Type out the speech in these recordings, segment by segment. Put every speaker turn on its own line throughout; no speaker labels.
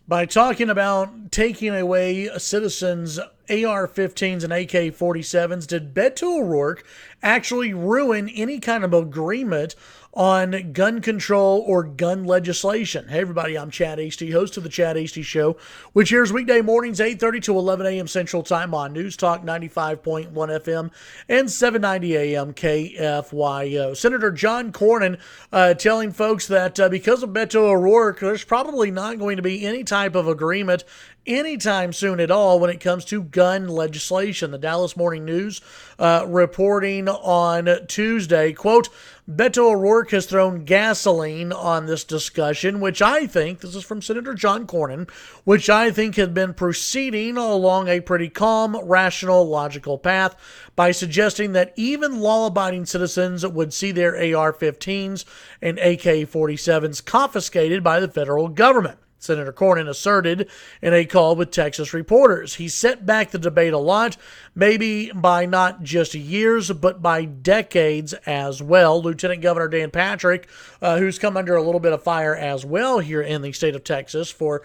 by talking about taking away citizens' AR-15s and AK-47s. Did Beto O'Rourke actually ruin any kind of agreement on gun control or gun legislation? Hey everybody, I'm Chad Hasty, host of the Chad Hasty Show, which airs weekday mornings 8:30 to 11 a.m. Central Time on News Talk 95.1 FM and 790 a.m. KFYO. Senator John Cornyn telling folks that because of Beto O'Rourke, there's probably not going to be any type of agreement anytime soon at all when it comes to gun legislation. The Dallas Morning News reporting on Tuesday, quote, Beto O'Rourke has thrown gasoline on this discussion, which I think, this is from Senator John Cornyn, which I think had been proceeding along a pretty calm, rational, logical path by suggesting that even law-abiding citizens would see their AR-15s and AK-47s confiscated by the federal government. Senator Cornyn asserted in a call with Texas reporters. He set back the debate a lot, maybe by not just years, but by decades as well. Lieutenant Governor Dan Patrick, who's come under a little bit of fire as well here in the state of Texas for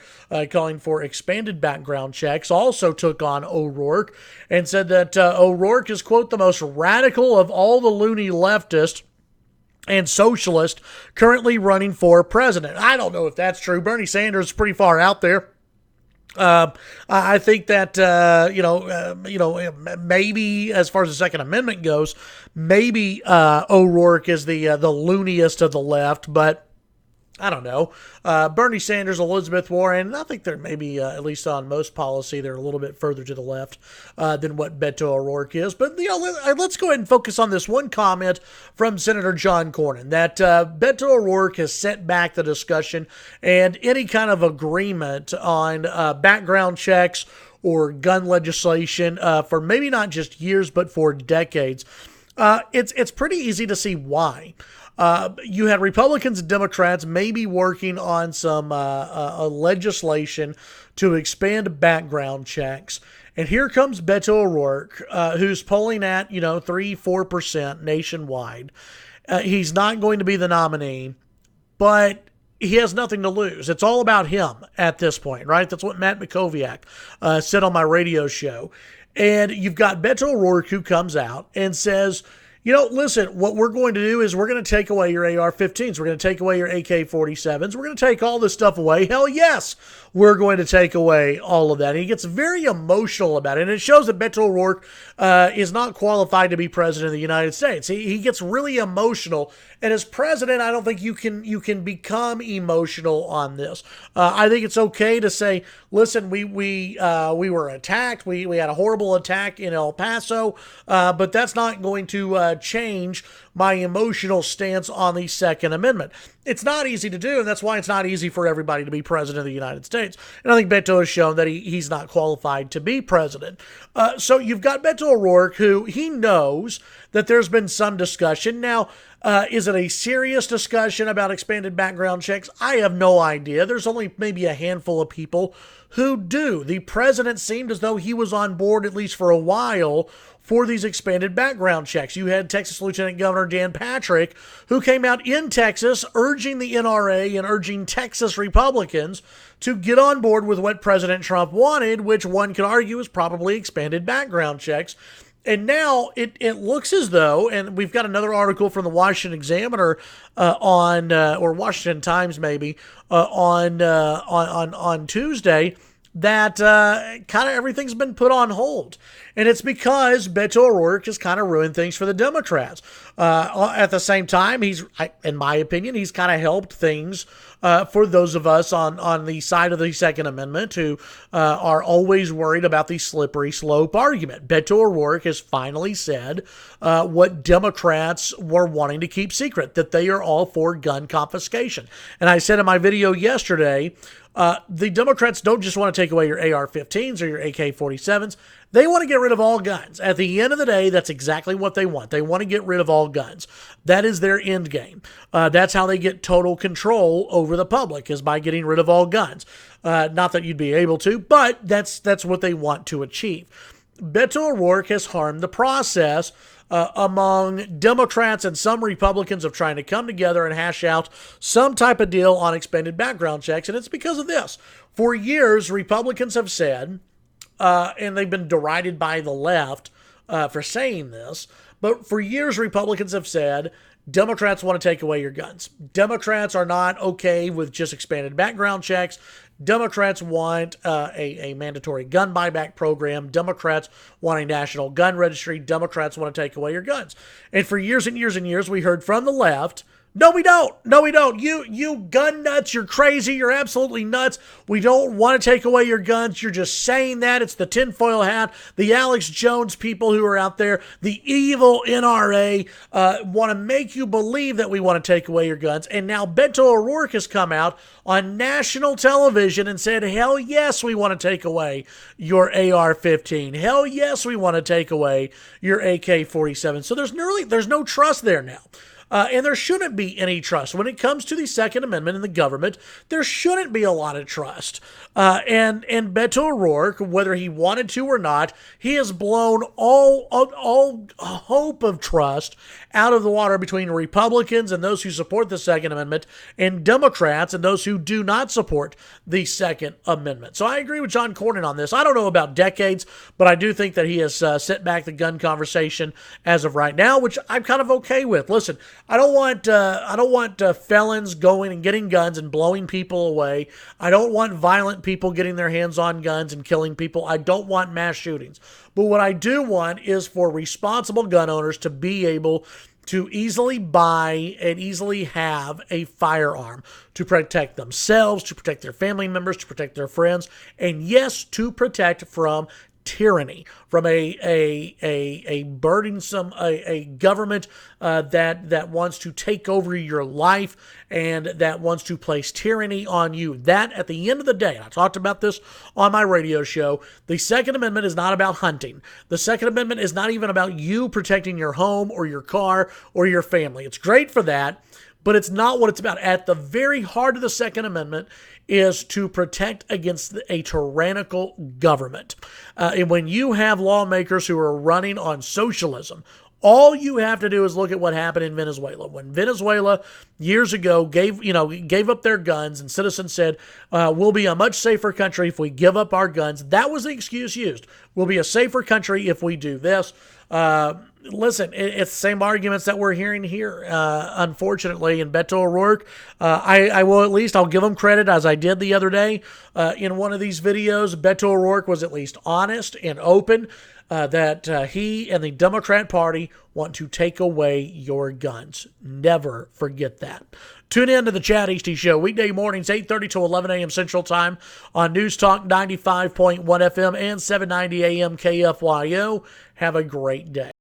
calling for expanded background checks, also took on O'Rourke and said that O'Rourke is, quote, the most radical of all the loony leftists and socialist currently running for president. I don't know if that's true. Bernie Sanders is pretty far out there. I think that maybe as far as the Second Amendment goes, maybe O'Rourke is the looniest of the left, but I don't know. Bernie Sanders, Elizabeth Warren, I think they're maybe, at least on most policy, they're a little bit further to the left than what Beto O'Rourke is. But, let's go ahead and focus on this one comment from Senator John Cornyn, that Beto O'Rourke has set back the discussion and any kind of agreement on background checks or gun legislation for maybe not just years, but for decades. It's pretty easy to see why. You had Republicans and Democrats maybe working on some legislation to expand background checks. And here comes Beto O'Rourke, who's polling at, 3-4% nationwide. He's not going to be the nominee, but he has nothing to lose. It's all about him at this point, right? That's what Matt McKoviak said on my radio show. And you've got Beto O'Rourke who comes out and says, listen, what we're going to do is we're going to take away your AR-15s. We're going to take away your AK-47s. We're going to take all this stuff away. Hell yes, we're going to take away all of that. And he gets very emotional about it. And it shows that Beto O'Rourke is not qualified to be president of the United States. He gets really emotional. And as president, I don't think you can become emotional on this. I think it's okay to say, listen, we were attacked. We had a horrible attack in El Paso, but that's not going to change my emotional stance on the Second Amendment. It's not easy to do, and that's why it's not easy for everybody to be president of the United States. And I think Beto has shown that he's not qualified to be president. So you've got Beto O'Rourke, who he knows that there's been some discussion. Now, is it a serious discussion about expanded background checks? I have no idea. There's only maybe a handful of people who do. The president seemed as though he was on board, at least for a while, for these expanded background checks. You had Texas Lieutenant Governor Dan Patrick, who came out in Texas urging the NRA and urging Texas Republicans to get on board with what President Trump wanted, which one could argue is probably expanded background checks. And now it looks as though, and we've got another article from the Washington Examiner or Washington Times maybe, on Tuesday, that kind of everything's been put on hold. And it's because Beto O'Rourke has kind of ruined things for the Democrats. At the same time, in my opinion, he's kind of helped things for those of us on the side of the Second Amendment who are always worried about the slippery slope argument. Beto O'Rourke has finally said what Democrats were wanting to keep secret, that they are all for gun confiscation. And I said in my video yesterday, the Democrats don't just want to take away your AR-15s or your AK-47s. They want to get rid of all guns. At the end of the day, that's exactly what they want. They want to get rid of all guns. That is their end game. That's how they get total control over the public, is by getting rid of all guns. Not that you'd be able to, but that's what they want to achieve. Beto O'Rourke has harmed the process among Democrats and some Republicans of trying to come together and hash out some type of deal on expanded background checks. And it's because of this. For years, Republicans have said, and they've been derided by the left for saying this, but for years, Republicans have said, Democrats want to take away your guns. Democrats are not okay with just expanded background checks. Democrats want a mandatory gun buyback program. Democrats want a national gun registry. Democrats want to take away your guns. And for years and years and years, we heard from the left, no, we don't. No, we don't. You gun nuts. You're crazy. You're absolutely nuts. We don't want to take away your guns. You're just saying that. It's the tinfoil hat, the Alex Jones people who are out there, the evil NRA want to make you believe that we want to take away your guns. And now Beto O'Rourke has come out on national television and said, hell yes, we want to take away your AR-15. Hell yes, we want to take away your AK-47. So there's no trust there now. And there shouldn't be any trust. When it comes to the Second Amendment in the government, there shouldn't be a lot of trust. And Beto O'Rourke, whether he wanted to or not, he has blown all hope of trust out of the water between Republicans and those who support the Second Amendment and Democrats and those who do not support the Second Amendment. So I agree with John Cornyn on this. I don't know about decades, but I do think that he has set back the gun conversation as of right now, which I'm kind of okay with. Listen, I don't want felons going and getting guns and blowing people away. I don't want violent people getting their hands on guns and killing people. I don't want mass shootings. But what I do want is for responsible gun owners to be able to easily buy and easily have a firearm to protect themselves, to protect their family members, to protect their friends, and yes, to protect from tyranny, from a burdensome a government that wants to take over your life and that wants to place tyranny on you. That, at the end of the day, and I talked about this on my radio show, the Second Amendment is not about hunting. The Second Amendment is not even about you protecting your home or your car or your family. It's great for that, but it's not what it's about. At the very heart of the Second Amendment is to protect against a tyrannical government. And when you have lawmakers who are running on socialism, all you have to do is look at what happened in Venezuela. When Venezuela years ago gave up their guns and citizens said, we'll be a much safer country if we give up our guns. That was the excuse used. We'll be a safer country if we do this. Listen, it's the same arguments that we're hearing here, unfortunately. And Beto O'Rourke, I'll give him credit, as I did the other day in one of these videos. Beto O'Rourke was at least honest and open that he and the Democrat Party want to take away your guns. Never forget that. Tune in to the Chad Hasty Show, weekday mornings, 8:30 to 11 a.m. Central Time on News Talk 95.1 FM and 790 AM KFYO. Have a great day.